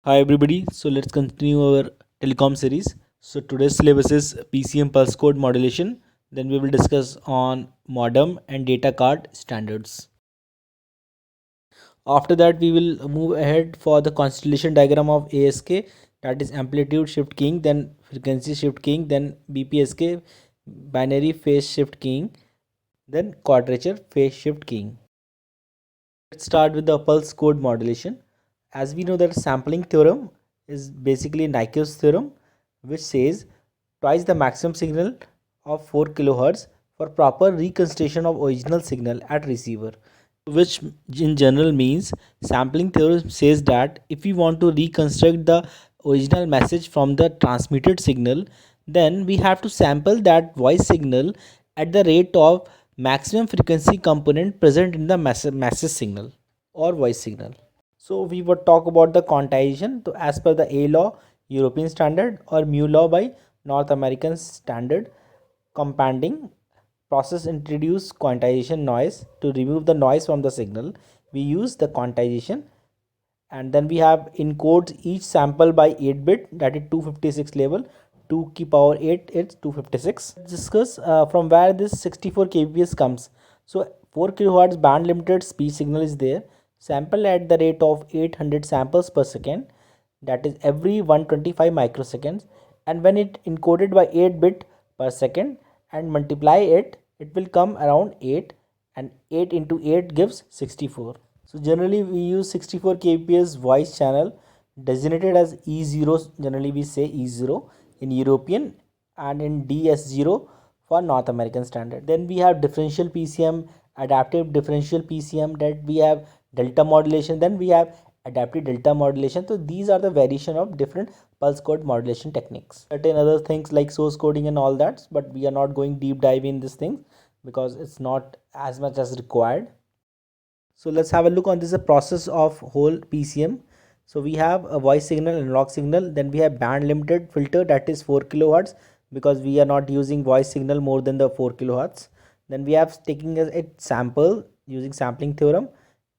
Hi everybody, so let's continue our telecom series. So today's syllabus is PCM pulse code modulation. Then we will discuss on modem and data card standards. After that we will move ahead for the constellation diagram of ASK, that is amplitude shift keying, then frequency shift keying, then BPSK binary phase shift keying, then quadrature phase shift keying. Let's start with the pulse code modulation. As we know that sampling theorem is basically Nyquist's theorem, which says twice the maximum signal of 4 kilohertz for proper reconstruction of original signal at receiver, which in general means sampling theorem says that if we want to reconstruct the original message from the transmitted signal, then we have to sample that voice signal at the rate of maximum frequency component present in the message signal or voice signal. So we would talk about the quantization. So as per the A law, European standard, or mu law by North American standard, compounding process introduce quantization noise to remove the noise from the signal. We use the quantization, and then we have encodes each sample by 8 bit, that is 256 level. 2 key power 8 is 256. Let's discuss from where this 64 kbps comes. So 4 kilohertz band limited speech signal is there, sample at the rate of 800 samples per second, that is every 125 microseconds, and when it encoded by 8 bit per second and multiply it, it will come around 8, and 8 into 8 gives 64. So generally we use 64 kbps voice channel designated as E0, generally we say E0 in European, and in DS0 for North American standard. Then we have differential PCM, adaptive differential PCM, that we have delta modulation, then we have adaptive delta modulation. So these are the variation of different pulse code modulation techniques. Certain other things like source coding and all that, but we are not going deep dive in this thing because it's not as much as required. So let's have a look on this, a process of whole PCM. So we have a voice signal, analog signal, then we have band limited filter, that is 4 kilohertz, because we are not using voice signal more than the 4 kilohertz. Then we have taking a sample using sampling theorem.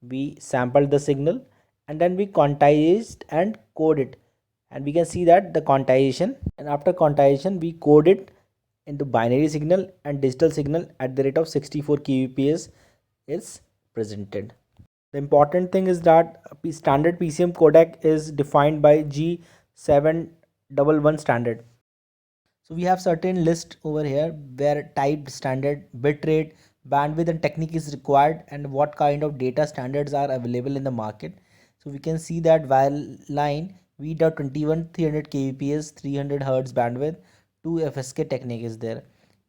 We sampled the signal and then we quantized and code it, and we can see that the quantization, and after quantization we code it into binary signal and digital signal at the rate of 64 kbps is presented. The important thing is that standard PCM codec is defined by G711 standard. So we have certain list over here where type, standard, bitrate, bandwidth and technique is required, and what kind of data standards are available in the market. So we can see that wireline V.21 300 kbps 300 hertz bandwidth 2 FSK technique is there.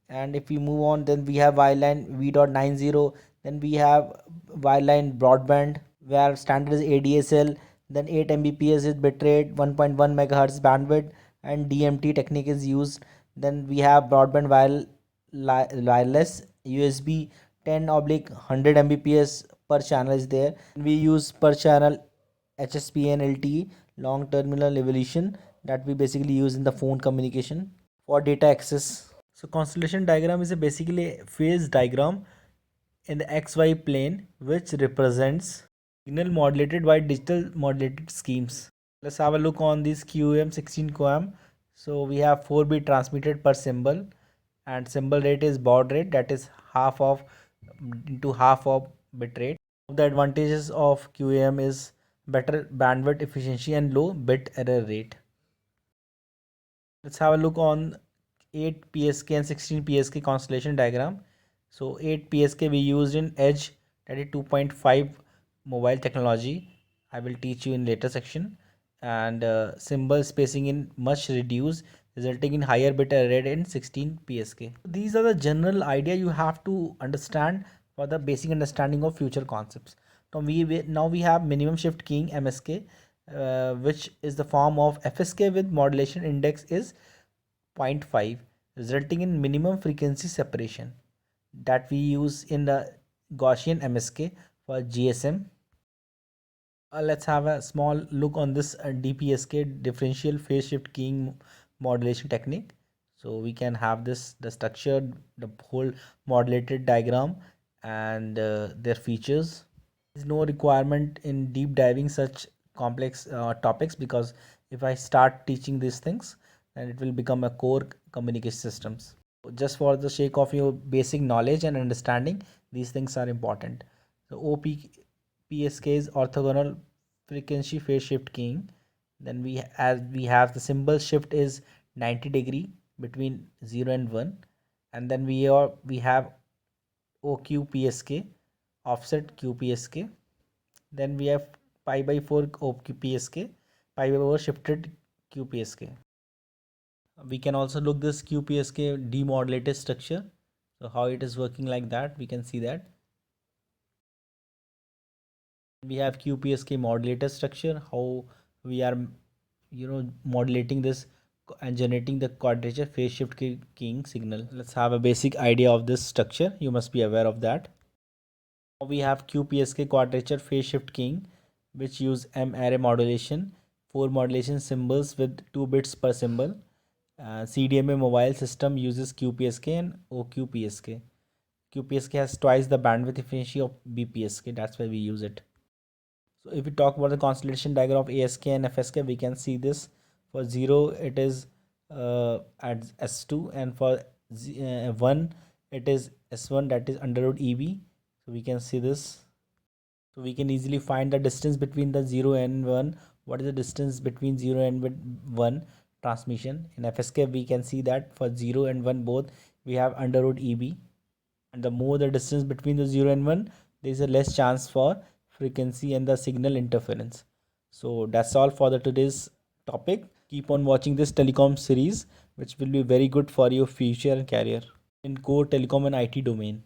And if we move on, then we have wireline V.90, then we have wireline broadband where standard is ADSL, then 8 Mbps is bitrate, 1.1 megahertz bandwidth, and DMT technique is used. Then we have broadband wireless USB 10 oblique 100 Mbps per channel is there. We use per channel HSPN LTE, long terminal evolution, that we basically use in the phone communication for data access. So constellation diagram is basically a phase diagram in the XY plane which represents signal modulated by digital modulated schemes. Let's have a look on this QAM 16 QAM. So we have 4 bit transmitted per symbol, and symbol rate is baud rate, that is half of into half of bit rate. The advantages of QAM is better bandwidth efficiency and low bit error rate. Let's have a look on 8 PSK and 16 PSK constellation diagram. So 8 PSK we used in edge, that is 2.5 mobile technology. I will teach you in later section. And symbol spacing in much reduced, resulting in higher bit error rate in 16 PSK. These are the general idea you have to understand for the basic understanding of future concepts. Now we have minimum shift keying MSK, which is the form of FSK with modulation index is 0.5, resulting in minimum frequency separation, that we use in the Gaussian MSK for GSM. Let's have a small look on this DPSK, differential phase shift keying modulation technique. So we can have this, the structure, the whole modulated diagram, and their features. There is no requirement in deep diving such complex topics, because if I start teaching these things, then it will become a core communication systems. Just for the sake of your basic knowledge and understanding, these things are important. So OPPSK is orthogonal frequency phase shift keying. Then as we have the symbol shift is 90° between 0 and 1, and then we have OQPSK, offset QPSK. Then we have pi by 4 QPSK, pi by 4 shifted QPSK. We can also look this QPSK demodulated structure. So how it is working, like that we can see that we have QPSK modulator structure, how we are modulating this and generating the quadrature phase shift keying signal. Let's have a basic idea of this structure. You must be aware of that. We have QPSK quadrature phase shift keying, which use M-ary modulation, 4 modulation symbols with 2 bits per symbol. CDMA mobile system uses QPSK and OQPSK. QPSK has twice the bandwidth efficiency of BPSK. That's why we use it. So if we talk about the constellation diagram of ASK and FSK, we can see this. For 0, it is at S2, and for 1, it is S1, that is under root EB. So we can see this. So we can easily find the distance between the 0 and 1. What is the distance between 0 and 1 transmission? In FSK, we can see that for 0 and 1 both, we have under root EB. And the more the distance between the 0 and 1, there is a less chance for frequency and the signal interference. So that's all for the today's topic. Keep on watching this telecom series, which will be very good for your future and career in core telecom and IT domain.